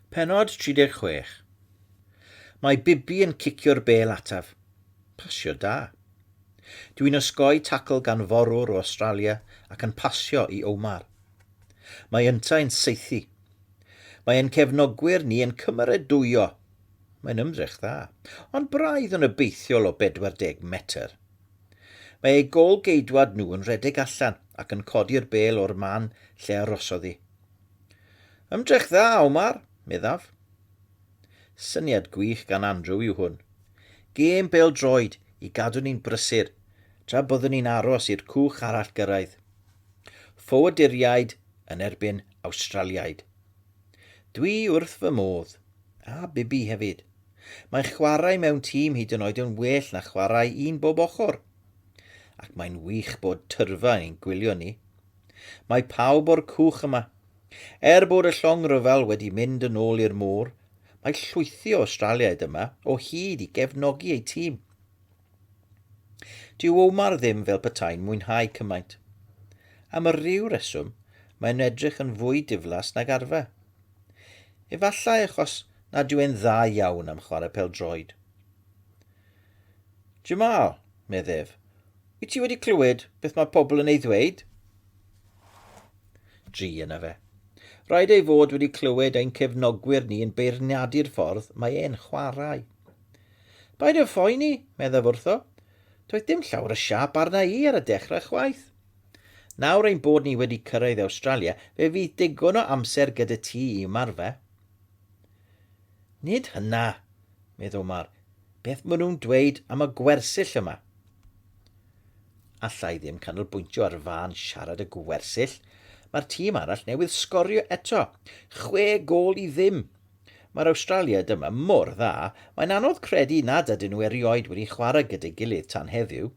Pennod 36. Mae Bibi yn cicio'r bêl ataf. Pasio da. Dwi'n osgoi tacl gan forwr o Australia ac yn pasio i Omar. Mae yntau'n seithi. Mae ein cefnogwyr ni yn cymeradwyo. Mae'n ymdrech dda, ond braidd yn obeithiol o 40 metr. Mae ei gol geidwad nhw yn rhedeg allan ac yn codi'r bêl o'r man lle arosodd hi. Ymdrech dda, Omar, meddaf. Syniad gwych gan Andrew yw hwn. Gêm bêl droed i gadw ni'n brysur, tra byddwn ni'n aros i'r cwch arall gyrraedd. Ffoaduriaid yn erbyn Awstraliaid. Dwi wrth fy modd, a Bibi hefyd. Mae chwarae mewn tîm hyd yn oed yn well na chwarae un bob ochr. Ac mae'n wych bod tyrfa yn gwylio ni. Mae pawb o'r cwch yma. Bod y llong ryfel wedi mynd yn ôl i'r môr, mae llwythi o Australiaid yma o hyd i gefnogi ei tîm. Dyw Omar ddim fel petai'n mwynhau cymaint. Am y ryw reswm, mae'n edrych yn fwy diflas nag arfer. Efallai achos nad yw e'n dda iawn am chwarae pêl-droed. Jamal, meddef, wyt ti wedi clywed beth mae pobl yn ei ddweud? Dri yna fe. Rhaid ei fod wedi clywed ein cefnogwyr ni yn beirniadu'r ffordd mae e'n chwarae. Baid y phoeni, meddaf wrtho. Doedd dim llawer y siap arna i ar y dechrau chwaith. Nawr ein bod ni wedi cyrraedd Australia, fe fydd digon o amser gyda ti i ymarfer. Nid hynna, meddwl Omar, beth maen nhw'n dweud am y gwersyll yma. Allai ddim canolbwyntio ar fan siarad y gwersyll. Mae'r tîm arall newydd sgorio eto. 6 gôl i ddim. Mae'r Australia dyma mor dda, mae'n anodd credu nad ydyn nhw erioed wedi chwarae gyda'i gilydd tan heddiw.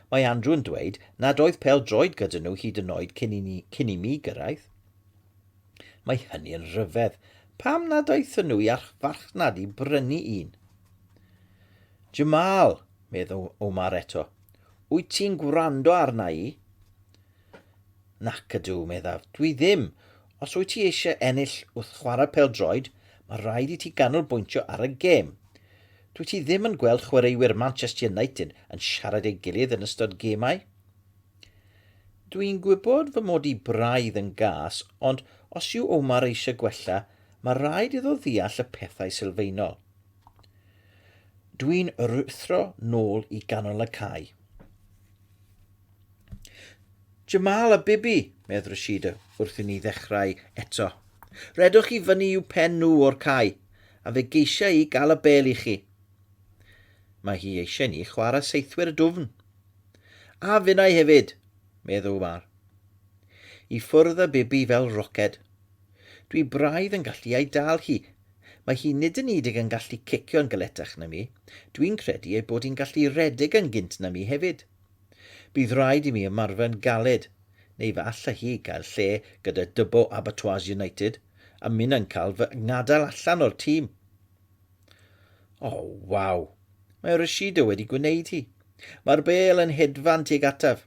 Mae Andrew yn dweud nad oedd pêl-droed gyda nhw hyd yn oed cyn i mi gyrraedd. Mae hynny yn rhyfedd. Pam nad oethon nhw i farchnad i brynu un? Jamal, meddwl Omar eto, wyt ti'n gwrando arna i? Nac ydw, meddaf, dwi ddim. Os wyt ti eisiau ennill wrth chwarae pêl-droed, mae rhaid i ti ganolbwyntio ar y gêm. Dwi ti ddim yn gweld chwaraewyr Manchester United yn siarad ei gilydd yn ystod gemau. Dwi'n gwybod fy mod i braidd yn gas, ond os yw Omar eisiau gwella, mae rhaid iddo ddeall y pethau sylfaenol. Dwi'n rwthro nôl i ganol y cae. Jamal a Bibi, medd Rashida, wrth i ni ddechrau eto. Redwch chi fyny i'w pen nhw o'r cae, a fe geisiau i gael y bêl i chi. Mae hi eisiau ni chwarae seithwyr y dwfn. A fynnau hefyd, meddwl Omar. I ffwrdd a Bibi fel roced. Dwi braidd yn gallu ei dal hi. Mae hi nid yn unig yn gallu cicio'n galetach na mi. Dwi'n credu ei bod hi'n gallu redeg yn gynt na mi hefyd. Bydd rhaid i mi ymarfer'n galed, neu fe alla hi gael lle gyda Dybo Abertoirs United a mynd yn cael fy ngadael allan o'r tîm. Waw, mae Rashida wedi gwneud hi. Mae'r bêl yn hedfan tuag ataf.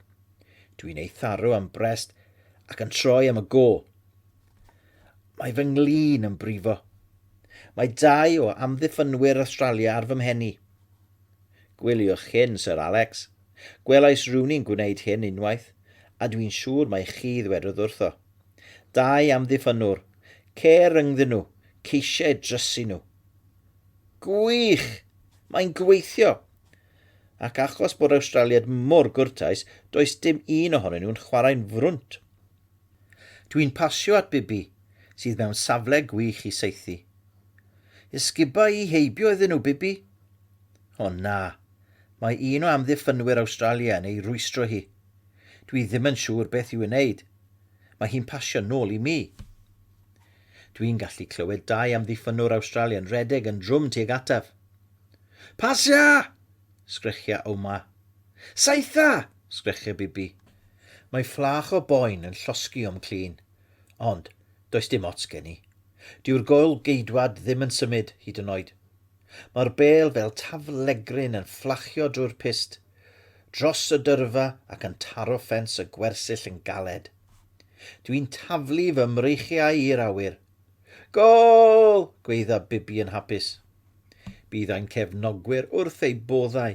Dwi'n ei tharw am brest ac yn troi am y gôl. Mae fy nglin yn brifo. Mae 2 o amddiffynwyr Australia ar fy mhenni. Gwyliwch hyn, Sir Alex. Gwelais rhywun gwneud hyn unwaith, a dwi'n siŵr mae chi ddwedodd wrtho. 2 amddiffynwr, cer yngddyn nhw, ceisiau drysu nhw. Gwych! Mae'n gweithio! Ac achos bod Australiad mor gwrtais, does dim un ohonyn nhw'n chwarae'n frwnt. Dwi'n pasio at Bibi, sydd mewn safle gwych i seithi. Ysguba i heibio iddyn nhw, Bibi? Na, mae un o amddiffynwyr Australia yn ei rwystro hi. Dwi ddim yn siŵr beth i'w wneud. Mae hi'n pasio nôl i mi. Dwi'n gallu clywed 2 amddiffynwr Australia yn redeg yn drwm tuag ataf. Pasia! Sgrechiau Omar. Saitha! Sgrechiau Bibi. Mae fflach o boen yn llosgi o'm clun, ond does dim ots gen i. Dyw'r gôl geidwad ddim yn symud hyd yn oed. Mae'r bêl fel taflegryn yn fflachio drwy'r pist, dros y dyrfa ac yn taro ffens y gwersyll yn galed. Dwi'n taflu fy mreichiau i'r awyr. Gol! Gweidda Bibi yn hapus. Byddai'n cefnogwyr wrth ei boddau.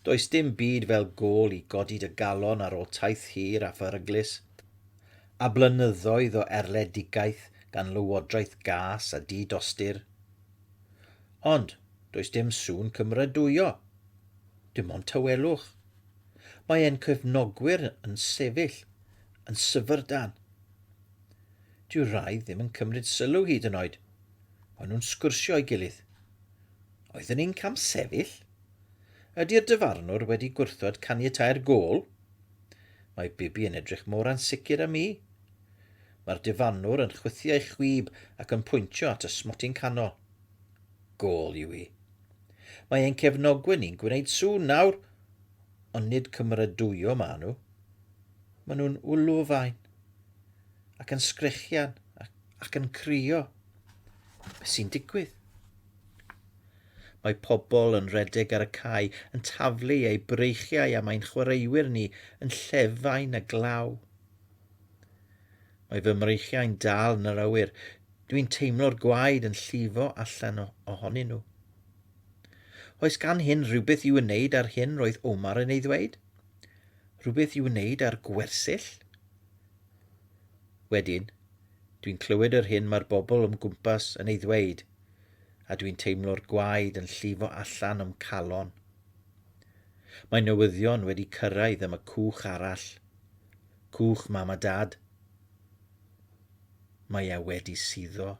Does dim byd fel gol i godi dy galon ar ôl taith hir a pheryglus. A blynyddoedd o erledigaeth gan lywodraeth gas a di-dostur. Ond does dim sŵn cymrydwyo. Dim ond tawelwch. Mae e'n cefnogwyr yn sefyll, yn syfyrdan. Dyw rai ddim yn cymryd sylw hyd yn oed. Maen nhw'n sgwrsio ei gilydd. Oeddwn ni'n cam sefyll? Ydy'r dyfarnwr wedi gwrthod caniatau'r gol? Mae Bibi yn edrych mor ansicr am mi. Mae'r dyfarnwr yn chwythu ei chwib ac yn pwyntio at y smotyn canol. Gol yw hi. Mae ein cefnogwyr ni'n gwneud sŵn nawr, ond nid cymrydwyo maen nhw. Maen nhw'n wlw fain, ac yn sgrechian, ac yn crio. Be sy'n digwydd? Mae pobl yn redeg ar y cae yn taflu eu breichiau a mae'n chwaraewyr ni yn llefain a glaw. Mae fy mreichiau'n dal yn yr awyr. Dwi'n teimlo'r gwaed yn llifo allan ohonyn nhw. Oes gan hyn rhywbeth i'w wneud ar hyn roedd Omar yn ei ddweud? Rhywbeth i'w wneud ar gwersyll? Wedyn, dwi'n clywed yr hyn mae'r bobl ym gwmpas yn ei ddweud, a dwi'n teimlo'r gwaed yn llifo allan ym calon. Mae newyddion wedi cyrraedd am y cwch arall. Cwch mam a dad. Mae e wedi suddo.